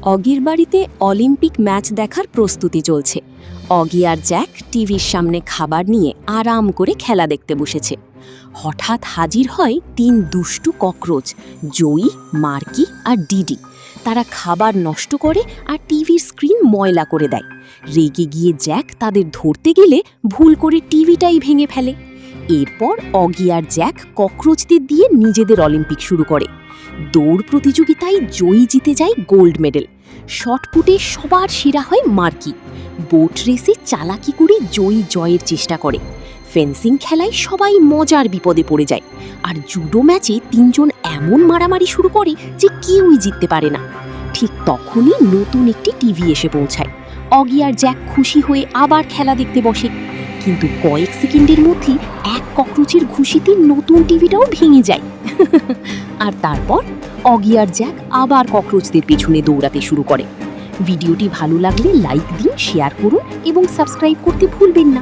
অগির বাড়িতে Olympic match দেখার প্রস্তুতি চলছে। অগি আর জ্যাক টিভির সামনে খাবার নিয়ে আরাম করে খেলা দেখতে বসেছে। হঠাৎ হাজির হয় ৩ দুষ্টু ককরোচ, জয়ী, মার্কি আর ডিডি। তারা খাবার নষ্ট করে আর টিভির স্ক্রিন ময়লা করে দেয়। রেগে গিয়ে জ্যাক তাদের ধরতে গেলে ভুল করে টিভিটাই ভেঙে ফেলে। এরপর অগি আর জ্যাক ককরোচদের দিয়ে নিজেদের অলিম্পিক শুরু করে। দৌড় প্রতিযোগিতায় জয়ী জিতে যায় গোল্ড মেডেল। শটপুটে সবার সেরা হয় মার্কি। বোট রেসে চালাকি করে জয়ী জয়ের চেষ্টা করে। ফেন্সিং খেলায় সবাই মজার বিপদে পড়ে যায়। আর জুডো ম্যাচে ৩ জন এমন মারামারি শুরু করে যে কেউই জিততে পারে না। ঠিক তখনই নতুন একটি টিভি এসে পৌঁছায়। অগি আর জ্যাক খুশি হয়ে আবার খেলা দেখতে বসে। কিন্তু কয়েক সেকেন্ডের মধ্যেই এক ককরোচের ঘুষিতে নতুন টিভিটাও ভেঙে যায়। আর তারপর অগি আর জ্যাক আবার ককরোচদের পেছনে দৌড়াতে শুরু করে। ভিডিওটি ভালো লাগলে লাইক দিন, শেয়ার করুন এবং সাবস্ক্রাইব করতে ভুলবেন না।